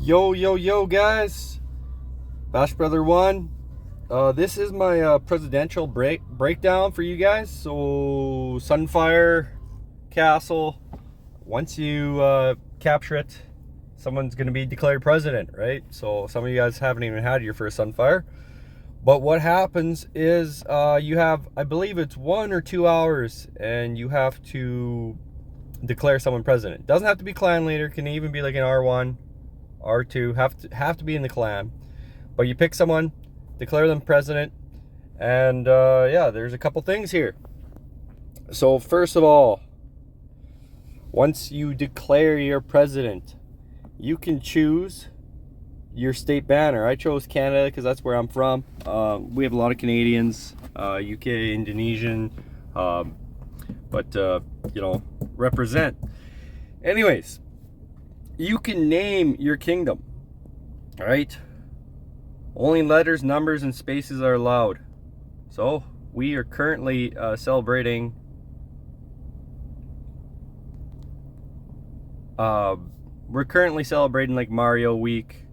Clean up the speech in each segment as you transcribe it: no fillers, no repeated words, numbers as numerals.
Yo, guys. Bash Brother 1. This is my presidential breakdown for you guys. So, Sunfire Castle. Once you capture it, someone's going to be declared president, right? So, some of you guys haven't even had your first Sunfire. But what happens is you have, I believe it's 1 or 2 hours, and you have to declare someone president. Doesn't have to be clan leader. Can even be like an R1, R2. Have to be in the clan. But you pick someone, declare them president, and yeah, there's a couple things here. So first of all, once you declare your president, you can choose your state banner. I chose Canada because that's where I'm from. We have a lot of Canadians, UK, Indonesian, but you know, represent. Anyways, you can name your kingdom. All right. Only letters, numbers, and spaces are allowed. So we are currently celebrating. We're currently celebrating like Mario Week.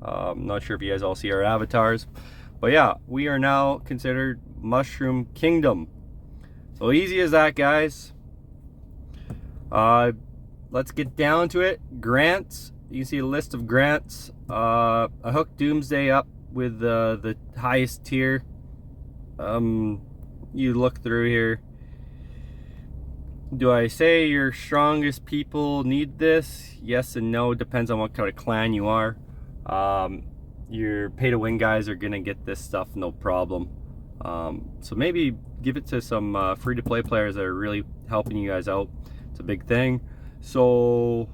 I'm not sure if you guys all see our avatars, but yeah, we are now considered Mushroom Kingdom. So easy as that, guys. Let's get down to it. Grants. You can see a list of grants. I hooked Doomsday up with the highest tier. You look through here. Do I say your strongest people need this? Yes and no. Depends on what kind of clan you are. Your pay-to-win guys are gonna get this stuff no problem. So maybe give it to some free-to-play players that are really helping you guys out. It's a big thing. So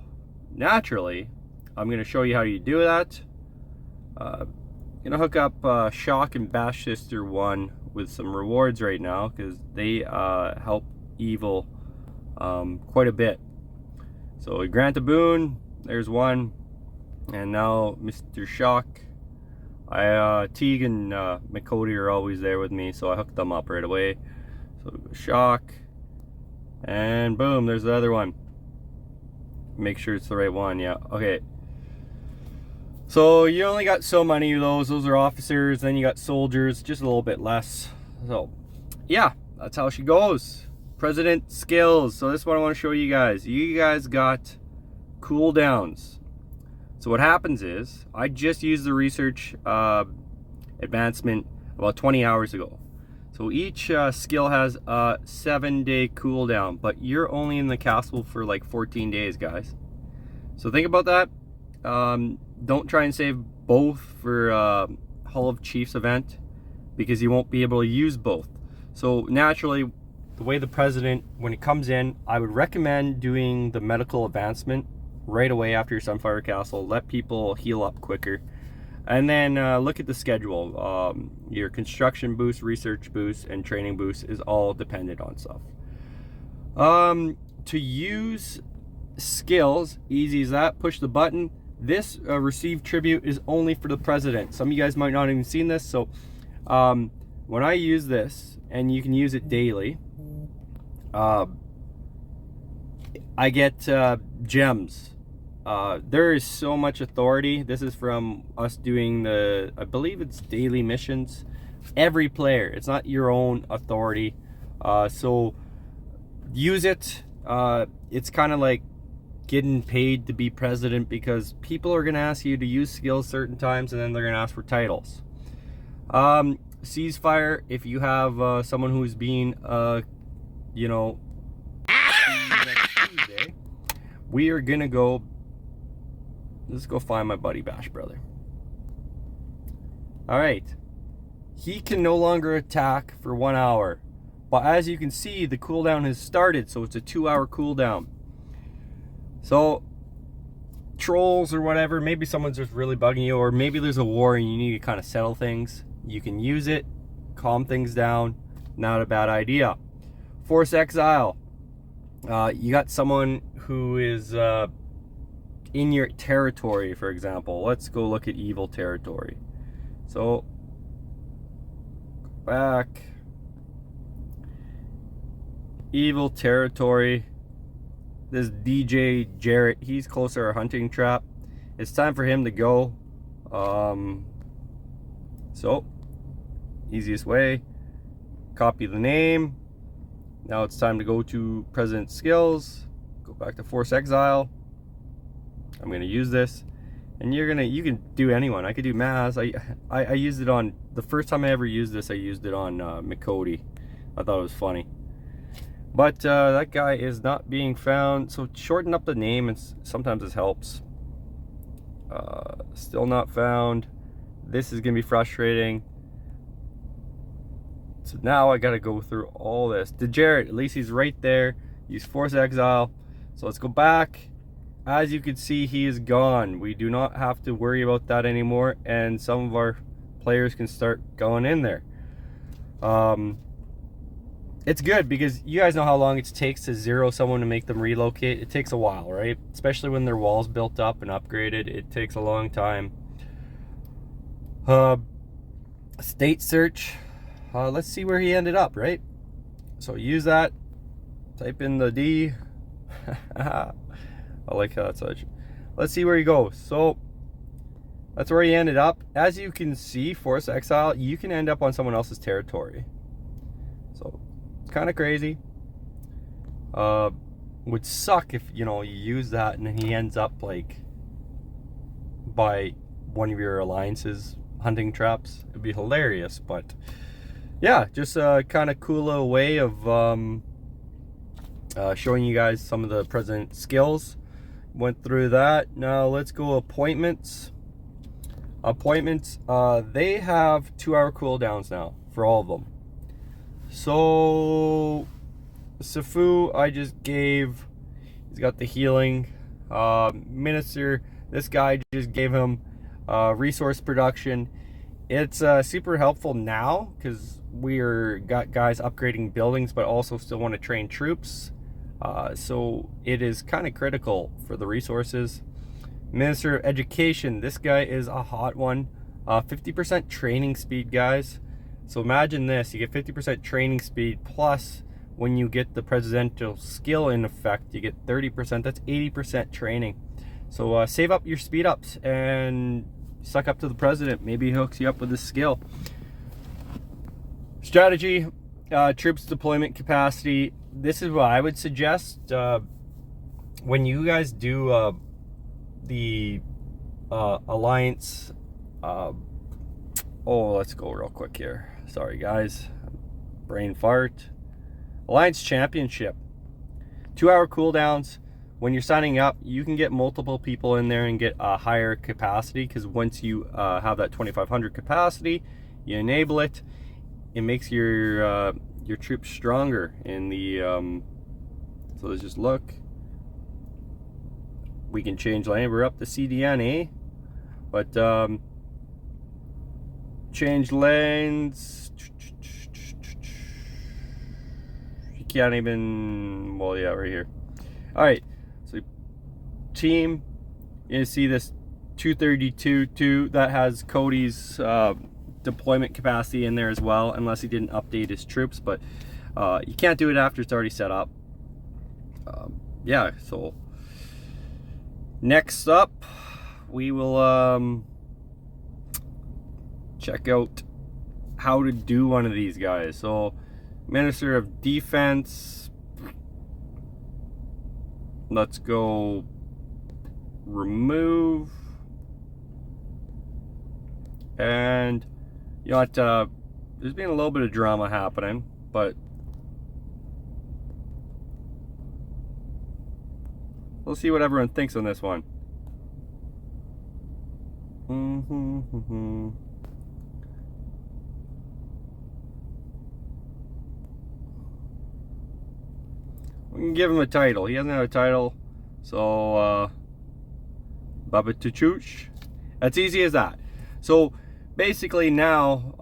naturally, I'm gonna show you how you do that. Gonna hook up Shock and Bash Sister 1 with some rewards right now because they help Evil quite a bit. So we grant a boon. There's one. And now Mr. Shock. Teague and McCody are always there with me, so I hooked them up right away. So Shock. And boom, there's the other one. Make sure it's the right one. Yeah, okay. So you only got so many of those. Those are officers. Then you got soldiers, just a little bit less. So yeah, that's how she goes. President skills. So this is what I want to show you guys. You guys got cooldowns. So what happens is, I just used the research advancement about 20 hours ago. So each skill has a 7-day cooldown, but you're only in the castle for like 14 days, guys. So think about that. Don't try and save both for Hall of Chiefs event because you won't be able to use both. So naturally, the way the president, when it comes in, I would recommend doing the medical advancement right away after your Sunfire Castle. Let people heal up quicker. And then look at the schedule. Your construction boost, research boost, and training boost is all dependent on stuff. To use skills, easy as that. Push the button. This receive tribute is only for the president. Some of you guys might not have even seen this. So when I use this, and you can use it daily, I get gems. There is so much authority. This is from us doing the, I believe it's daily missions. Every player, it's not your own authority. So use it. It's kind of like getting paid to be president because people are going to ask you to use skills certain times and then they're going to ask for titles. Ceasefire, if you have someone who's being, you know, next Tuesday, we are going to go. Let's go find my buddy Bash Brother. Alright. He can no longer attack for 1 hour. But as you can see, the cooldown has started, so it's a 2-hour cooldown. So, trolls or whatever, maybe someone's just really bugging you, or maybe there's a war and you need to kind of settle things. You can use it, calm things down. Not a bad idea. Force Exile. You got someone who is in your territory, for example. Let's go look at evil territory. So back, evil territory. This DJ Jarrett, he's close to our hunting trap. it's time for him to go. So easiest way, copy the name. Now it's time to go to President Skills, go back to Force Exile. I'm gonna use this, and you can do anyone. I could do Maz. I used it on, the first time I ever used this, I used it on Mikoti. I thought it was funny. But that guy is not being found, so shorten up the name, and sometimes this helps. Still not found. This is gonna be frustrating. So now I gotta go through all this. Dejaret, at least he's right there. Use Force Exile. So let's go back. As you can see, he is gone. We do not have to worry about that anymore, and some of our players can start going in there. It's good because you guys know how long it takes to zero someone to make them relocate. It takes a while, right? Especially when their wall's built up and upgraded. It takes a long time. State search. Let's see where he ended up, right? So use that. Type in the D. I like how that's such. Let's see where he goes. So that's where he ended up. As you can see, Force Exile, you can end up on someone else's territory. So it's kind of crazy. Would suck if, you know, you use that and then he ends up like by one of your alliances hunting traps. It'd be hilarious, but yeah, just a kind of cool little way of showing you guys some of the President skills. Went through that. Now let's go appointments. Appointments, they have 2-hour cooldowns now for all of them. So Sifu, I just gave, he's got the healing. Minister, this guy just gave him resource production. It's super helpful now because we're got guys upgrading buildings but also still want to train troops. So it is kind of critical for the resources. Minister of Education, this guy is a hot one. 50% training speed, guys. So imagine this, you get 50% training speed, plus when you get the presidential skill in effect, you get 30%, that's 80% training. So save up your speed ups and suck up to the president. Maybe he hooks you up with this skill. Strategy, troops deployment capacity. This is what I would suggest. When you guys do the alliance, let's go real quick here. Sorry guys, brain fart. Alliance Championship, 2-hour cooldowns. When you're signing up, you can get multiple people in there and get a higher capacity, because once you have that 2,500 capacity, you enable it. It makes your troops stronger in the. So let's just look. We can change land. We're up to CDN, but change lanes. You can't even. Well, yeah, right here. All right. So team, you see this 232 that has Cody's deployment capacity in there as well, unless he didn't update his troops, but you can't do it after it's already set up. Yeah, so next up we will check out how to do one of these guys. So Minister of Defense, let's go remove, and you know what, there's been a little bit of drama happening, but we'll see what everyone thinks on this one. We can give him a title. He doesn't have a title, so Baba Tuchuch. That's easy as that. So basically now,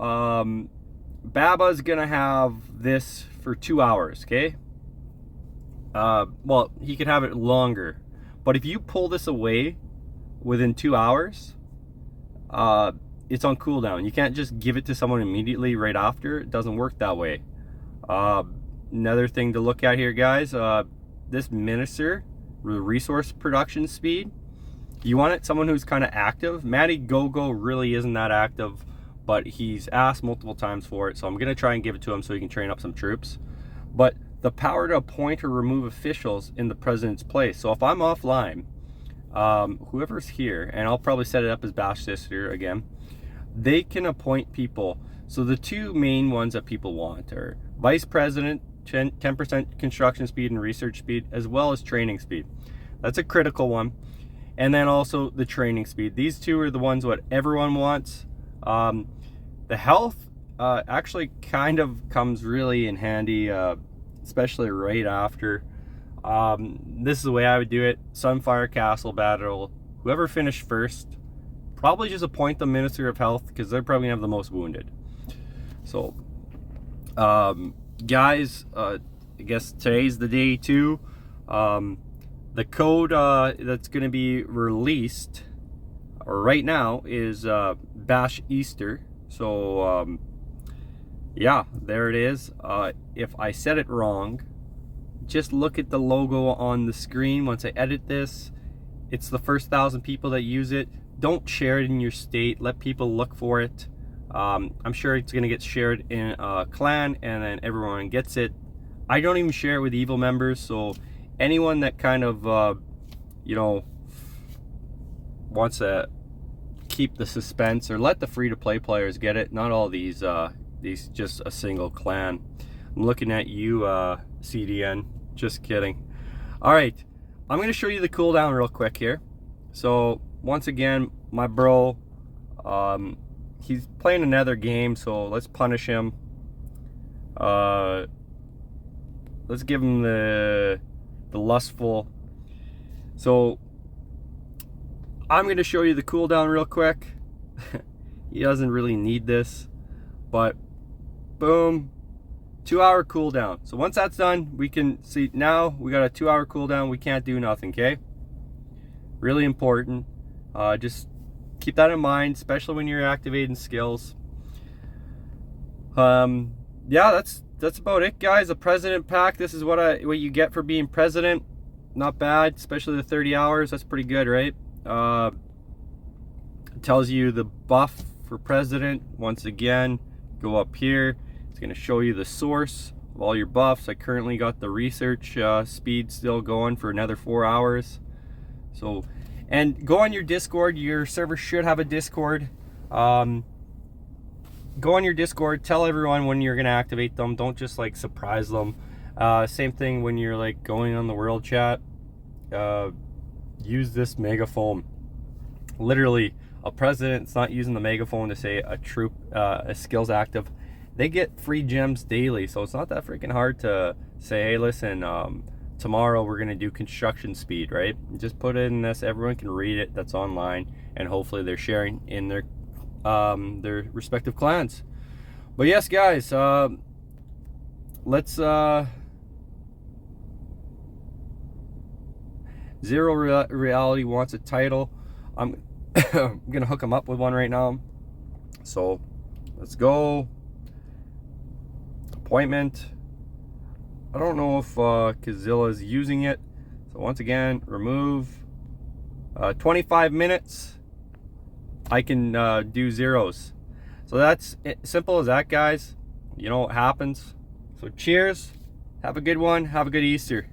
Baba's gonna have this for 2 hours, okay? Well, he could have it longer, but if you pull this away within 2 hours, it's on cooldown. You can't just give it to someone immediately right after. It doesn't work that way. Another thing to look at here, guys, this minister, resource production speed, You want it someone who's kind of active. Matty Gogo really isn't that active, but he's asked multiple times for it, so I'm gonna try and give it to him so he can train up some troops. But the power to appoint or remove officials in the president's place. So if I'm offline, whoever's here, and I'll probably set it up as Bash Sister again, they can appoint people. So the two main ones that people want are vice president, 10% construction speed and research speed, as well as training speed. That's a critical one. And then also the training speed. These two are the ones what everyone wants. The health actually kind of comes really in handy, especially right after. This is the way I would do it. Sunfire Castle battle. Whoever finished first, probably just appoint the Minister of Health, because they're probably gonna have the most wounded. So, guys, I guess today's the day too. The code that's gonna be released right now is Bash Easter. So, yeah, there it is. If I said it wrong, just look at the logo on the screen. Once I edit this, it's the first 1,000 people that use it. Don't share it in your state. Let people look for it. I'm sure it's gonna get shared in a clan, and then everyone gets it. I don't even share it with evil members, so anyone that kind of you know, wants to keep the suspense, or let the free-to-play players get it. Not all these just a single clan. I'm looking at you, CDN. Just kidding. All right, I'm gonna show you the cooldown real quick here. So once again, my bro, he's playing another game, so let's punish him. Let's give him the lustful. So I'm going to show you the cooldown real quick. He doesn't really need this, but boom, 2-hour cooldown. So once that's done, we can see now we got a 2-hour cooldown. We can't do nothing, okay? Really important. Just keep that in mind, especially when you're activating skills. Yeah, that's about it, guys. The president pack. This is what you get for being president. Not bad, especially the 30 hours. That's pretty good, right? It tells you the buff for president. Once again, go up here. It's going to show you the source of all your buffs. I currently got the research speed still going for another 4 hours. So, and go on your Discord. Your server should have a Discord. Go on your Discord. Tell everyone when you're going to activate them. Don't just like surprise them. Same thing when you're like going on the world chat. Use this megaphone. Literally, a president's not using the megaphone to say a troop, a skills active. They get free gems daily, so it's not that freaking hard to say, hey, listen, tomorrow we're gonna do construction speed, right? Just put it in this. Everyone can read it. That's online, and hopefully they're sharing in their respective clans. But yes, guys, let's Zero Reality wants a title. I'm gonna hook him up with one right now. So let's go. Appointment. I don't know if Kazilla is using it. So once again, remove. 25 minutes. I can do zeros. So that's it. Simple as that, guys. You know what happens. So cheers. Have a good one. Have a good Easter.